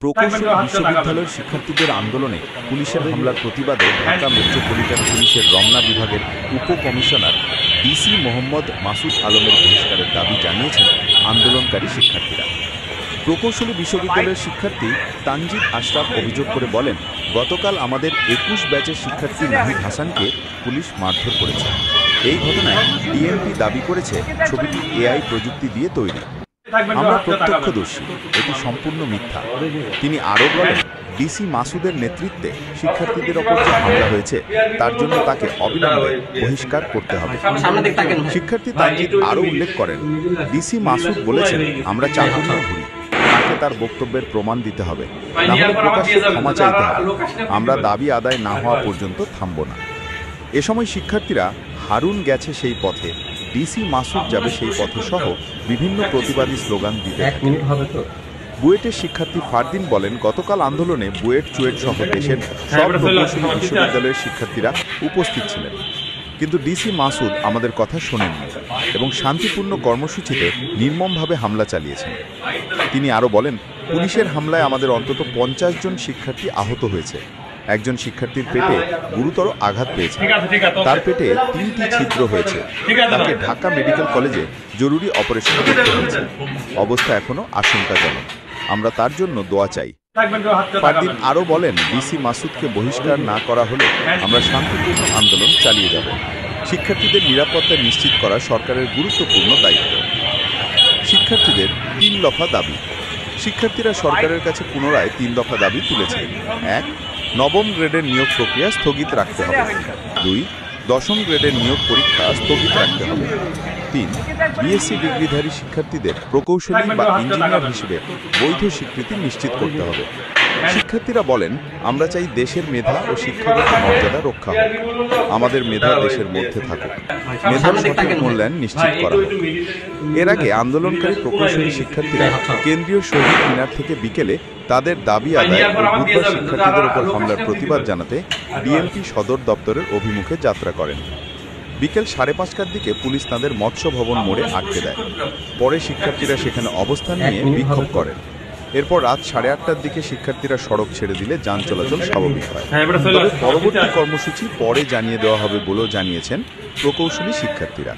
প্রকৌশল বিশ্ববিদ্যালয়ের শিক্ষার্থীদের আন্দোলনে পুলিশের হামলার প্রতিবাদে ঢাকা মেট্রোপলিটন পুলিশের রমনা বিভাগের উপকমিশনার ডিসি মোহাম্মদ মাসুদ আলমের বহিষ্কারের দাবি জানিয়েছেন আন্দোলনকারী শিক্ষার্থীরা। প্রকৌশলী বিশ্ববিদ্যালয়ের শিক্ষার্থী তানজিদ আশরাফ অভিযোগ করে বলেন, গতকাল আমাদের ২১ ব্যাচের শিক্ষার্থী নাহিদ হাসানকে পুলিশ মারধর করেছে। এই ঘটনায় ডিএমপি দাবি করেছে ছবিটি এআই প্রযুক্তি দিয়ে তৈরি। আমরা প্রত্যক্ষদর্শী, এটি সম্পূর্ণ মিথ্যা। তিনি আরও বলেন, ডিসি মাসুদের নেতৃত্বে শিক্ষার্থীদের ওপর যে হামলা হয়েছে তার জন্য তাকে অবিলম্বে বহিষ্কার করতে হবে। শিক্ষার্থী তানজিদ আরও উল্লেখ করেন, ডিসি মাসুদ বলেছেন আমরা চাকু নিয়ে ঘুরি, তাকে তার বক্তব্যের প্রমাণ দিতে হবে, না হলে প্রকাশ্যে ক্ষমা চাইতে হবে। আমরা দাবি আদায় না হওয়া পর্যন্ত থামব না। এ সময় শিক্ষার্থীরা হারুন গেছে সেই পথে, ডিসি মাসুদ যাবে সেই পথে সহ বিভিন্ন প্রতিবাদী স্লোগান দিতে। বুয়েটের শিক্ষার্থী ফারদিন বলেন, গতকাল আন্দোলনে বুয়েট, চুয়েট সহ দেশের সব প্রকৌশলী বিশ্ববিদ্যালয়ের শিক্ষার্থীরা উপস্থিত ছিলেন, কিন্তু ডিসি মাসুদ আমাদের কথা শোনেননি এবং শান্তিপূর্ণ কর্মসূচিতে নির্মমভাবে হামলা চালিয়েছেন। তিনি আরও বলেন, পুলিশের হামলায় আমাদের অন্তত ৫০ জন শিক্ষার্থী আহত হয়েছে। একজন শিক্ষার্থীর পেটে গুরুতর আঘাত পেয়েছে, তার পেটে ৩টি ছিদ্র হয়েছে। তাকে ঢাকা মেডিকেল কলেজে জরুরি অপারেশন করতে হয়েছে। অবস্থা এখনো আশঙ্কাজনক। আমরা তার জন্য দোয়া চাই। ফারদিন আরও বলেন, ডিসি মাসুদকে বহিষ্কার না করা হলে আমরা শান্তিপূর্ণ আন্দোলন চালিয়ে যাব। শিক্ষার্থীদের নিরাপত্তা নিশ্চিত করা সরকারের গুরুত্বপূর্ণ দায়িত্ব। শিক্ষার্থীদের ৩ দফা দাবি। শিক্ষার্থীরা সরকারের কাছে পুনরায় ৩ দফা দাবি তুলেছে। ১. নবম গ্রেডের নিয়োগ প্রক্রিয়া স্থগিত রাখতে হবে। ২. দশম গ্রেডের নিয়োগ পরীক্ষা স্থগিত রাখতে হবে। ৩. বিএসসি ডিগ্রিধারী শিক্ষার্থীদের প্রকৌশলী বা ইঞ্জিনিয়ার হিসেবে বৈধ স্বীকৃতি নিশ্চিত করতে হবে। শিক্ষার্থীরা বলেন, আমরা চাই দেশের মেধা ও শিক্ষাগত মর্যাদা রক্ষা হোক। আমাদের মেধা দেশের মধ্যে থাকুক, মেধার সঠিক মূল্যায়ন নিশ্চিত করা হোক। এর আগে আন্দোলনকারী প্রকৌশলী শিক্ষার্থীরা কেন্দ্রীয় শহীদ মিনার থেকে বিকেলে তাদের দাবি আদায় ও বুধবার শিক্ষার্থীদের উপর হামলার প্রতিবাদ জানাতে ডিএমপি সদর দপ্তরের অভিমুখে যাত্রা করেন। বিকেল 5:30টার দিকে পুলিশ তাদের মৎস্য ভবন মোড়ে আটকে দেয়। পরে শিক্ষার্থীরা সেখানে অবস্থান নিয়ে বিক্ষোভ করেন। এরপর রাত 8:30টার দিকে শিক্ষার্থীরা সড়ক ছেড়ে দিলে যান চলাচল স্বাভাবিক হয়। তবে পরবর্তী কর্মসূচি পরে জানিয়ে দেওয়া হবে বলেও জানিয়েছেন প্রকৌশলী শিক্ষার্থীরা।